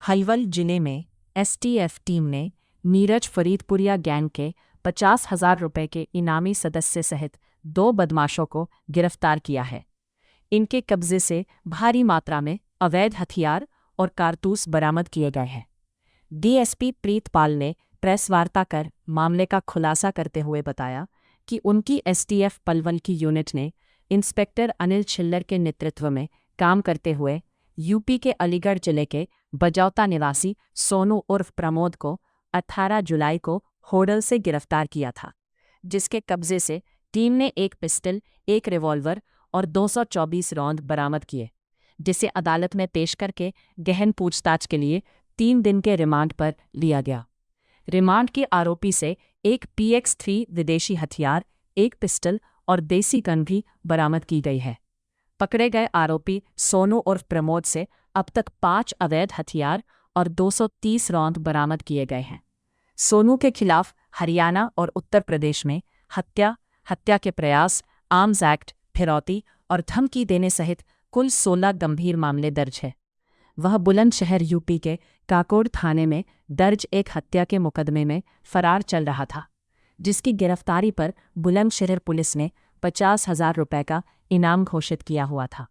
हलवल जिले में STF team ने नीरज फरीदपुरिया गैंग के 50,000 रुपये के इनामी सदस्य सहित 2 बदमाशों को गिरफ्तार किया है। इनके कब्जे से भारी मात्रा में अवैध हथियार और कारतूस बरामद किए गए हैं। डीएसपी प्रीतपाल ने प्रेस वार्ता कर मामले का खुलासा करते हुए बताया कि उनकी एसटीएफ पलवल की यूनिट ने इंस्पेक्टर अनिल छिल्लर के नेतृत्व में काम करते हुए यूपी के अलीगढ़ जिले के बजौता निवासी सोनू उर्फ प्रमोद को 18 जुलाई को होडल से गिरफ्तार किया था, जिसके कब्जे से टीम ने एक पिस्टल, एक रिवॉल्वर और 224 रौंद बरामद किए, जिसे अदालत में पेश करके गहन पूछताछ के लिए 3 दिन के रिमांड पर लिया गया। रिमांड के आरोपी से एक PX-3 विदेशी हथियार, एक पिस्टल और देसी गन भी बरामद की गई है। पकड़े गए आरोपी सोनू उर्फ प्रमोद से अब तक 5 अवैध हथियार और 230 रौंद बरामद किए गए हैं। सोनू के खिलाफ हरियाणा और उत्तर प्रदेश में हत्या के प्रयास, आर्म्स एक्ट, फिरौती और धमकी देने सहित कुल 16 गंभीर मामले दर्ज है। वह बुलंदशहर यूपी के काकोड़ थाने में दर्ज एक हत्या के मुकदमे में फरार चल रहा था, जिसकी गिरफ्तारी पर बुलंदशहर पुलिस ने 50,000 रुपये का इनाम घोषित किया हुआ था।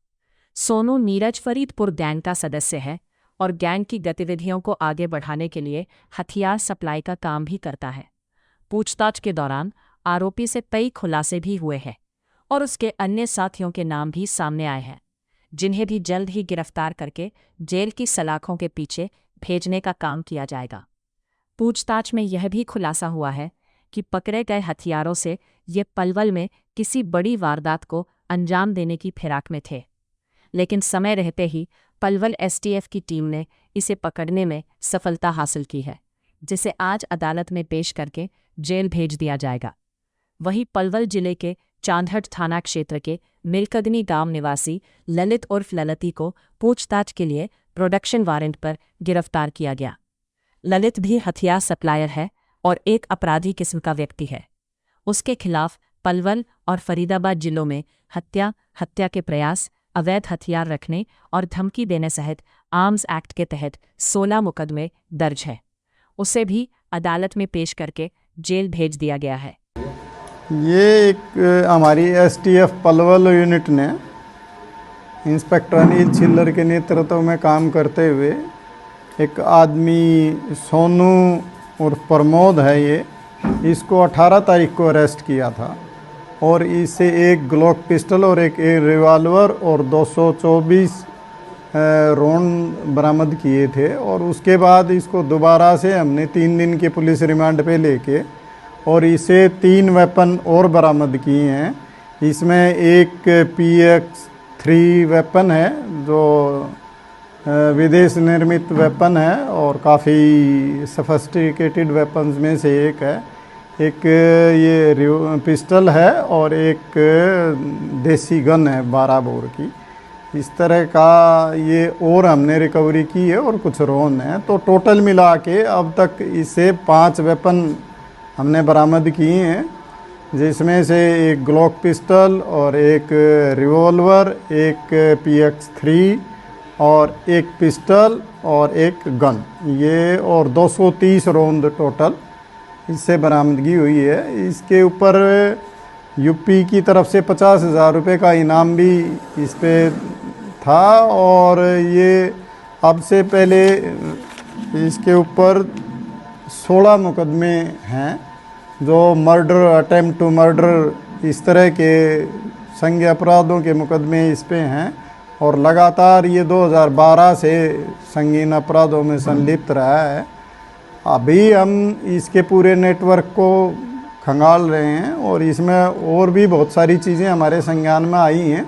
सोनू नीरज फरीदपुर गैंग का सदस्य है और गैंग की गतिविधियों को आगे बढ़ाने के लिए हथियार सप्लाई का काम भी करता है। पूछताछ के दौरान आरोपी से कई खुलासे भी हुए हैं और उसके अन्य साथियों के नाम भी सामने आए हैं, जिन्हें भी जल्द ही गिरफ्तार करके जेल की सलाखों के पीछे भेजने का काम किया जाएगा। पूछताछ में यह भी खुलासा हुआ है कि पकड़े गए हथियारों से ये पलवल में किसी बड़ी वारदात को अंजाम देने की फिराक में थे, लेकिन समय रहते ही पलवल एसटीएफ की टीम ने इसे पकड़ने में सफलता हासिल की है, जिसे आज अदालत में पेश करके जेल भेज दिया जाएगा। वहीं पलवल जिले के चांदहट थाना क्षेत्र के मिलकगनी गांव निवासी ललित उर्फ ललती को पूछताछ के लिए प्रोडक्शन वारंट पर गिरफ्तार किया गया। ललित भी हथियार सप्लायर है और एक अपराधी किस्म का व्यक्ति है। उसके खिलाफ पलवल और फरीदाबाद जिलों में हत्या के प्रयास, अवैध हथियार रखने और धमकी देने सहित आर्म्स एक्ट के तहत 16 मुकदमे दर्ज है। उसे भी अदालत में पेश करके जेल भेज दिया गया है। ये एक हमारी एसटीएफ पलवल यूनिट ने इंस्पेक्टर अनिल छिल्लर के नेतृत्व में काम करते हुए एक आदमी सोनू और प्रमोद है, इसको 18 तारीख को अरेस्ट किया था और इससे एक ग्लॉक पिस्टल और एक रिवॉल्वर और 224 राउंड बरामद किए थे। और उसके बाद इसको दोबारा से हमने 3 दिन के पुलिस रिमांड पे लेके और इसे 3 वेपन और बरामद किए हैं। इसमें एक PX-3 वेपन है जो विदेश निर्मित वेपन है और काफ़ी सफिस्टिकेटेड वेपन्स में से एक है। एक ये पिस्टल है और एक देसी गन है 12 बोर की। इस तरह का ये और हमने रिकवरी की है और कुछ रोन है। तो टोटल मिला के अब तक इसे 5 वेपन हमने बरामद किए हैं, जिसमें से एक ग्लॉक पिस्टल और एक रिवॉल्वर, एक PX-3 और एक पिस्टल और एक गन, ये और 230 रौंद टोटल इससे बरामदगी हुई है। इसके ऊपर यूपी की तरफ से 50,000 रुपये का इनाम भी इस पे था और ये अब से पहले इसके ऊपर 16 मुकदमे हैं जो मर्डर, अटेम्प्ट टू मर्डर, इस तरह के संज्ञेय अपराधों के मुकदमे इस पे हैं और लगातार ये 2012 से संगीन अपराधों में संलिप्त रहा है। अभी हम इसके पूरे नेटवर्क को खंगाल रहे हैं और इसमें और भी बहुत सारी चीज़ें हमारे संज्ञान में आई हैं,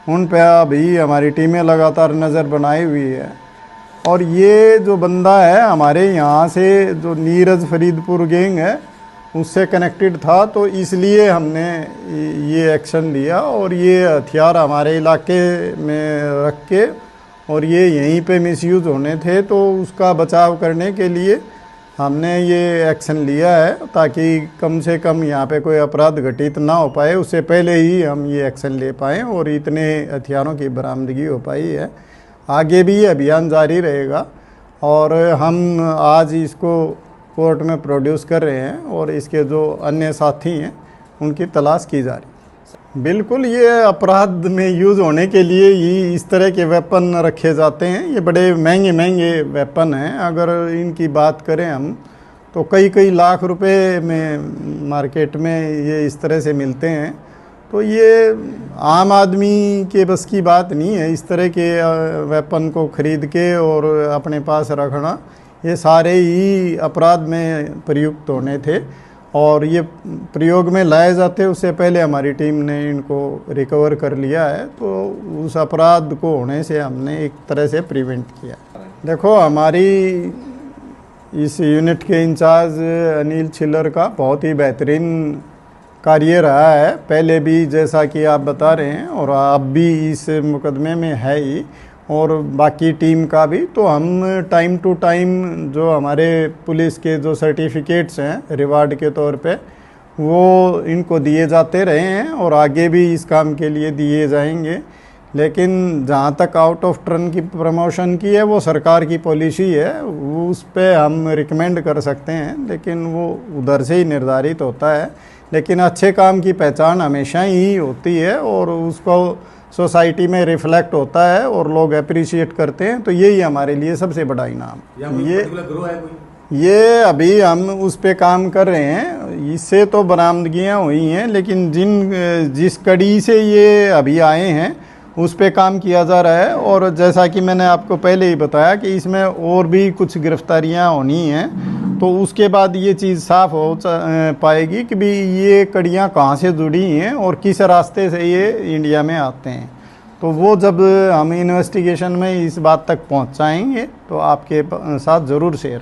उन पर अभी हमारी टीमें लगातार नज़र बनाई हुई है। और ये जो बंदा है हमारे यहाँ से जो नीरज फरीदपुर गैंग है उससे कनेक्टेड था, तो इसलिए हमने ये एक्शन लिया और ये हथियार हमारे इलाके में रख के और ये यहीं पे मिसयूज़ होने थे, तो उसका बचाव करने के लिए हमने ये एक्शन लिया है ताकि कम से कम यहाँ पे कोई अपराध घटित ना हो पाए। उससे पहले ही हम ये एक्शन ले पाएँ और इतने हथियारों की बरामदगी हो पाई है। आगे भी ये अभियान जारी रहेगा और हम आज इसको कोर्ट में प्रोड्यूस कर रहे हैं और इसके जो अन्य साथी हैं उनकी तलाश की जा रही है। बिल्कुल, ये अपराध में यूज़ होने के लिए ही इस तरह के वेपन रखे जाते हैं। ये बड़े महंगे महंगे वेपन हैं। अगर इनकी बात करें हम तो कई लाख रुपए में मार्केट में ये इस तरह से मिलते हैं। तो ये आम आदमी के बस की बात नहीं है इस तरह के वेपन को खरीद के और अपने पास रखना। ये सारे ही अपराध में प्रयुक्त होने थे और ये प्रयोग में लाए जाते उससे पहले हमारी टीम ने इनको रिकवर कर लिया है। तो उस अपराध को होने से हमने एक तरह से प्रिवेंट किया। देखो, हमारी इस यूनिट के इंचार्ज अनिल छिल्लर का बहुत ही बेहतरीन कार्य रहा है। पहले भी जैसा कि आप बता रहे हैं और अब भी इस मुकदमे में है ही, और बाकी टीम का भी। तो हम टाइम टू टाइम जो हमारे पुलिस के जो सर्टिफिकेट्स हैं रिवार्ड के तौर पे वो इनको दिए जाते रहे हैं और आगे भी इस काम के लिए दिए जाएंगे। लेकिन जहाँ तक आउट ऑफ टर्न की प्रमोशन की है वो सरकार की पॉलिसी है, वो उस पे हम रिकमेंड कर सकते हैं, लेकिन वो उधर से ही निर्धारित होता है। लेकिन अच्छे काम की पहचान हमेशा ही होती है और उसको सोसाइटी में रिफ्लेक्ट होता है और लोग अप्रिशिएट करते हैं। तो यही हमारे लिए सबसे बड़ा इनाम। ये अभी हम उस पे काम कर रहे हैं। इससे तो बरामदगियाँ हुई हैं, लेकिन जिस कड़ी से ये अभी आए हैं उस पे काम किया जा रहा है। और जैसा कि मैंने आपको पहले ही बताया कि इसमें और भी कुछ गिरफ्तारियां होनी हैं, तो उसके बाद ये चीज़ साफ हो पाएगी कि भी ये कड़ियाँ कहाँ से जुड़ी हैं और किस रास्ते से ये इंडिया में आते हैं। तो वो जब हम इन्वेस्टिगेशन में इस बात तक पहुँचाएंगे तो आपके साथ ज़रूर शेयर